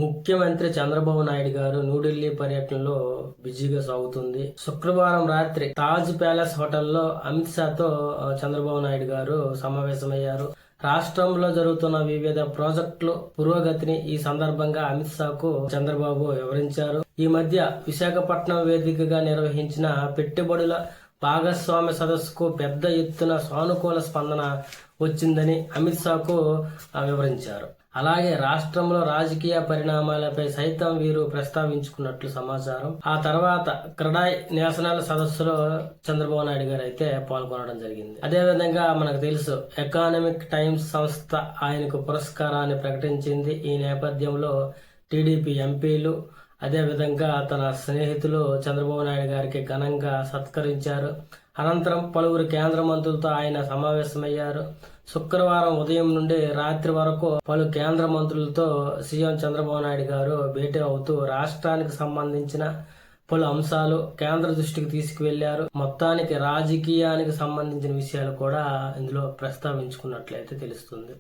ముఖ్యమంత్రి చంద్రబాబు నాయుడు గారు న్యూఢిల్లీ పర్యటనలో బిజీగా సాగుతుంది. శుక్రవారం రాత్రి తాజ్ ప్యాలెస్ హోటల్లో అమిత్ షాతో చంద్రబాబు నాయుడు గారు సమావేశమయ్యారు. రాష్ట్రంలో జరుగుతున్న వివిధ ప్రాజెక్టులు పురోగతిని ఈ సందర్భంగా అమిత్ షాకు చంద్రబాబు వివరించారు. ఈ మధ్య విశాఖపట్నం వేదికగా నిర్వహించిన పెట్టుబడుల భాగస్వామ్య సదస్సుకు పెద్ద ఎత్తున సానుకూల స్పందన వచ్చిందని అమిత్ షాకు వివరించారు. అలాగే రాష్ట్రంలో రాజకీయ పరిణామాలపై సైతం వీరు ప్రస్తావించుకున్నట్లు సమాచారం. ఆ తర్వాత క్రడాయ్ నేషనల్ సదస్సులో చంద్రబాబు నాయుడు గారు అయితే పాల్గొనడం జరిగింది. అదేవిధంగా మనకు తెలుసు, ఎకనామిక్ టైమ్స్ సంస్థ ఆయనకు పురస్కారాన్ని ప్రకటించింది. ఈ నేపథ్యంలో టీడీపీ ఎంపీలు అదేవిధంగా తన స్నేహితులు చంద్రబాబు నాయుడు గారికి ఘనంగా సత్కరించారు. అనంతరం పలువురు కేంద్ర మంత్రులతో ఆయన సమావేశమయ్యారు. శుక్రవారం ఉదయం నుండి రాత్రి వరకు పలు కేంద్ర మంత్రులతో సీఎం చంద్రబాబు నాయుడు గారు భేటీ అవుతూ రాష్ట్రానికి సంబంధించిన పలు అంశాలు కేంద్ర దృష్టికి తీసుకువెళ్లారు. మొత్తానికి రాజకీయానికి సంబంధించిన విషయాలు కూడా ఇందులో ప్రస్తావించుకున్నట్లయితే తెలుస్తుంది.